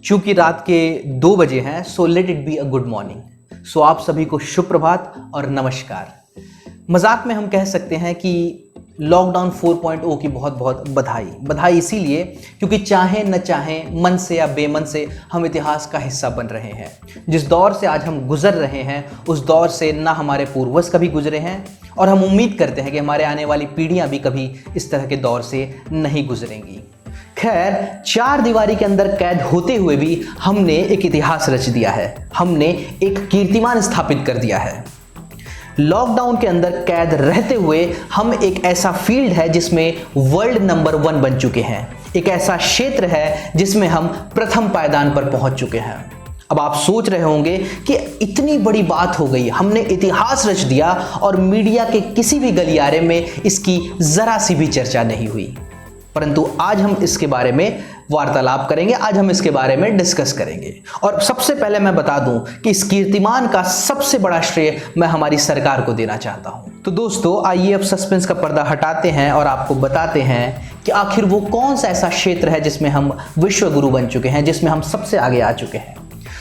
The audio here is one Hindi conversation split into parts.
चूंकि रात के 2 बजे हैं, so let it be a good morning. So आप सभी को शुभ प्रभात और नमस्कार। मजाक में हम कह सकते हैं कि लॉकडाउन 4.0 की बहुत बहुत बधाई इसीलिए क्योंकि चाहे न चाहे, मन से या बेमन से हम इतिहास का हिस्सा बन रहे हैं। जिस दौर से आज हम गुजर रहे हैं उस दौर से ना हमारे पूर्वज कभी गुजरे हैं और हम उम्मीद करते हैं कि हमारे आने वाली पीढ़ियां भी कभी इस तरह के दौर से नहीं गुजरेंगी। खैर, 4 दीवारी के अंदर कैद होते हुए भी हमने एक इतिहास रच दिया है, हमने एक कीर्तिमान स्थापित कर दिया है। लॉकडाउन के अंदर कैद रहते हुए हम एक ऐसा फील्ड है जिसमें वर्ल्ड नंबर 1 बन चुके हैं, एक ऐसा क्षेत्र है जिसमें हम प्रथम पायदान पर पहुंच चुके हैं। अब आप सोच रहे होंगे कि इतनी बड़ी बात हो गई, हमने इतिहास रच दिया और मीडिया के किसी भी गलियारे में इसकी जरा सी भी चर्चा नहीं हुई। परंतु आज हम इसके बारे में वार्तालाप करेंगे, आज हम इसके बारे में डिस्कस करेंगे। और सबसे पहले मैं बता दूं कि इस कीर्तिमान का सबसे बड़ा श्रेय मैं हमारी सरकार को देना चाहता हूं। तो दोस्तों, आइए अब सस्पेंस का पर्दा हटाते हैं और आपको बताते हैं कि आखिर वो कौन सा ऐसा क्षेत्र है जिसमें हम विश्व गुरु बन चुके हैं, जिसमें हम सबसे आगे आ चुके हैं।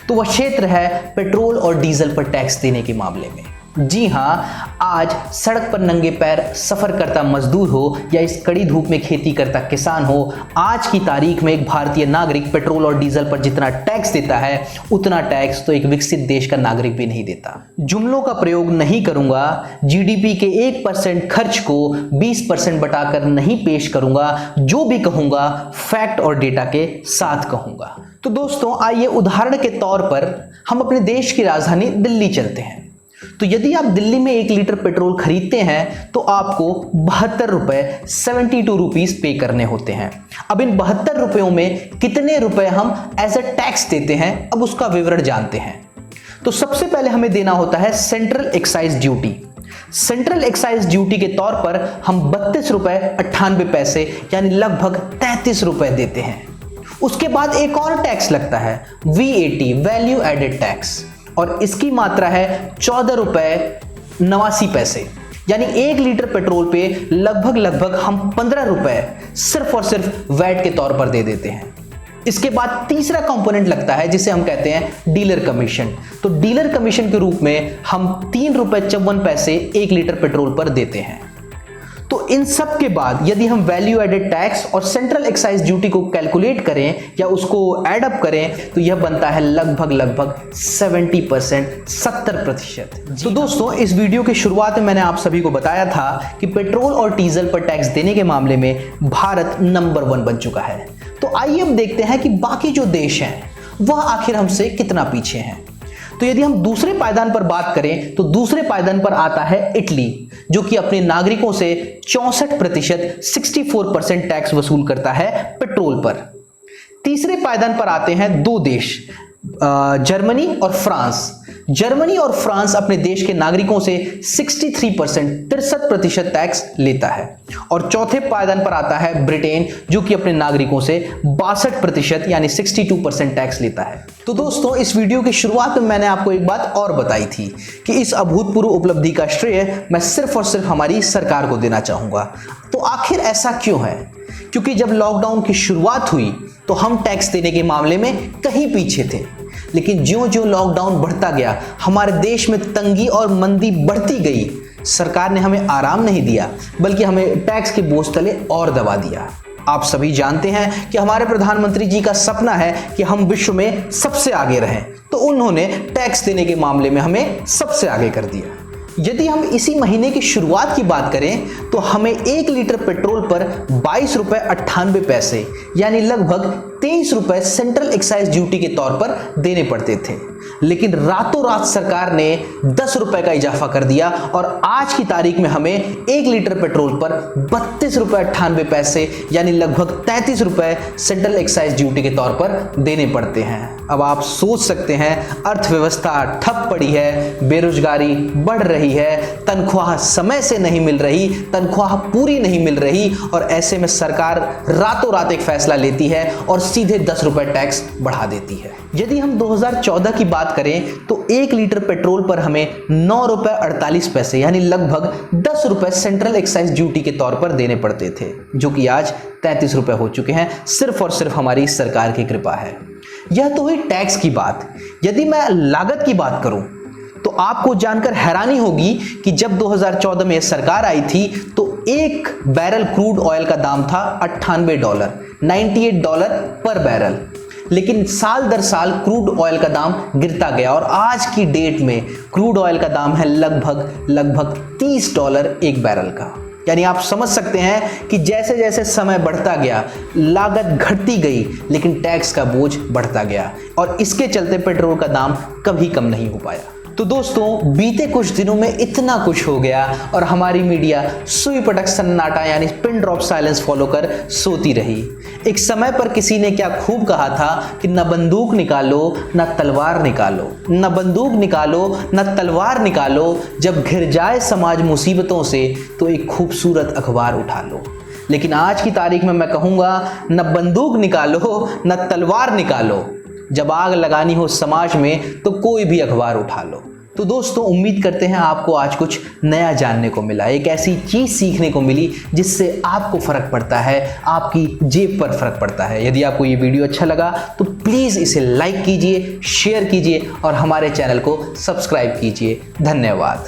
तो वह क्षेत्र है पेट्रोल और डीजल पर टैक्स देने के मामले में। जी हां, आज सड़क पर नंगे पैर सफर करता मजदूर हो या इस कड़ी धूप में खेती करता किसान हो, आज की तारीख में एक भारतीय नागरिक पेट्रोल और डीजल पर जितना टैक्स देता है उतना टैक्स तो एक विकसित देश का नागरिक भी नहीं देता। जुमलों का प्रयोग नहीं करूंगा, जीडीपी के 1% खर्च को 20% बटाकर नहीं पेश करूंगा, जो भी कहूंगा फैक्ट और डेटा के साथ कहूंगा। तो दोस्तों, आइए उदाहरण के तौर पर हम अपने देश की राजधानी दिल्ली चलते हैं। तो यदि आप दिल्ली में 1 लीटर पेट्रोल खरीदते हैं तो आपको 72 रुपए 72 रुपीज पे करने होते हैं। अब इन 72 रुपयों में कितने रुपए हम एज अ टैक्स देते हैं, अब उसका विवरण जानते हैं। तो सबसे पहले हमें देना होता है central excise duty. Central excise duty के तौर पर हम 32 रुपए 98 पैसे यानी लगभग 33 रुपए देते हैं। उसके बाद एक और टैक्स लगता है, VAT वैल्यू एडेड टैक्स, और इसकी मात्रा है 14 रुपए 89 पैसे, यानी 1 लीटर पेट्रोल पे लगभग हम 15 रुपए सिर्फ और सिर्फ वैट के तौर पर दे देते हैं। इसके बाद तीसरा कंपोनेंट लगता है जिसे हम कहते हैं डीलर कमीशन। तो डीलर कमीशन के रूप में हम 3 रुपए 54 पैसे 1 लीटर पेट्रोल पर देते हैं। तो इन सब के बाद यदि हम वैल्यू एडेड टैक्स और सेंट्रल एक्साइज ड्यूटी को कैलकुलेट करें या उसको एड अप करें तो यह बनता है लगभग 70%, 70%। तो दोस्तों, इस वीडियो की शुरुआत में मैंने आप सभी को बताया था कि पेट्रोल और डीजल पर टैक्स देने के मामले में भारत नंबर 1 बन चुका है। तो आइए अब देखते हैं कि बाकी जो देश हैं वह आखिर हमसे कितना पीछे हैं। तो यदि हम दूसरे पायदान पर बात करें तो दूसरे पायदान पर आता है इटली, जो कि अपने नागरिकों से 64% 64% टैक्स वसूल करता है पेट्रोल पर। तीसरे पायदान पर आते हैं 2 देश, जर्मनी और फ्रांस। जर्मनी और फ्रांस अपने देश के नागरिकों से 63% 63% टैक्स लेता है। और चौथे पायदान पर आता है ब्रिटेन, जो कि अपने नागरिकों से 62% यानी 62% टैक्स लेता है। तो दोस्तों, इस वीडियो की शुरुआत में मैंने आपको एक बात और बताई थी कि इस अभूतपूर्व उपलब्धि का श्रेय मैं सिर्फ और सिर्फ हमारी सरकार को देना चाहूंगा। तो आखिर ऐसा क्यों है? क्योंकि जब लॉकडाउन की शुरुआत हुई तो हम टैक्स देने के मामले में कहीं पीछे थे, लेकिन ज्यों-ज्यों लॉकडाउन बढ़ता गया हमारे देश में तंगी और मंदी बढ़ती गई। सरकार ने हमें आराम नहीं दिया बल्कि हमें टैक्स के बोझ तले और दबा दिया। आप सभी जानते हैं कि हमारे प्रधानमंत्री जी का सपना है कि हम विश्व में सबसे आगे रहें, तो उन्होंने टैक्स देने के मामले में हमें सबसे आगे कर दिया। यदि हम इसी महीने की शुरुआत की बात करें तो हमें 1 लीटर पेट्रोल पर 22 रुपए 98 पैसे यानी लगभग 23 रुपए सेंट्रल एक्साइज ड्यूटी के तौर पर देने पड़ते थे, लेकिन रातों रात सरकार ने 10 रुपए का इजाफा कर दिया और आज की तारीख में हमें 1 लीटर पेट्रोल पर 32 रुपए 98 पैसे यानी लगभग 33 रुपए सेंट्रल एक्साइज ड्यूटी के तौर पर देने पड़ते हैं। अब आप सोच सकते हैं, अर्थव्यवस्था ठप पड़ी है, बेरोजगारी बढ़ रही है, तनख्वाह समय से नहीं मिल रही, तनख्वाह पूरी नहीं मिल रही, और ऐसे में सरकार रातों रात एक फैसला लेती है और सीधे 10 रुपए टैक्स बढ़ा देती है। यदि हम 2014 की बात करें तो 1 लीटर पेट्रोल पर हमें 9 रुपए 48 पैसे यानी लगभग 10 रुपए सेंट्रल एक्साइज ड्यूटी के तौर पर देने पड़ते थे, जो कि आज 33 रुपए हो चुके हैं, सिर्फ और सिर्फ हमारी सरकार की कृपा है। यह तो हुई टैक्स की बात। यदि मैं लागत की बात करूं तो आपको जानकर हैरानी होगी कि जब 2014 में सरकार आई थी तो एक बैरल क्रूड ऑयल का दाम था $98, $98 पर बैरल। लेकिन साल दर साल क्रूड ऑयल का दाम गिरता गया और आज की डेट में क्रूड ऑयल का दाम है लगभग $30 एक बैरल का। यानी आप समझ सकते हैं कि जैसे जैसे समय बढ़ता गया लागत घटती गई, लेकिन टैक्स का बोझ बढ़ता गया और इसके चलते पेट्रोल का दाम कभी कम नहीं हो पाया। तो दोस्तों, बीते कुछ दिनों में इतना कुछ हो गया और हमारी मीडिया सुई पटक सन्नाटा यानी पिन ड्रॉप साइलेंस फॉलो कर सोती रही। एक समय पर किसी ने क्या खूब कहा था कि न बंदूक निकालो न तलवार निकालो, न बंदूक निकालो न तलवार निकालो, जब घिर जाए समाज मुसीबतों से तो एक खूबसूरत अखबार उठा लो। लेकिन आज की तारीख में मैं कहूँगा, न बंदूक निकालो न तलवार निकालो, जब आग लगानी हो समाज में तो कोई भी अखबार उठा लो। तो दोस्तों, उम्मीद करते हैं आपको आज कुछ नया जानने को मिला, एक ऐसी चीज़ सीखने को मिली जिससे आपको फ़र्क पड़ता है, आपकी जेब पर फ़र्क पड़ता है। यदि आपको ये वीडियो अच्छा लगा तो प्लीज़ इसे लाइक कीजिए, शेयर कीजिए और हमारे चैनल को सब्सक्राइब कीजिए। धन्यवाद।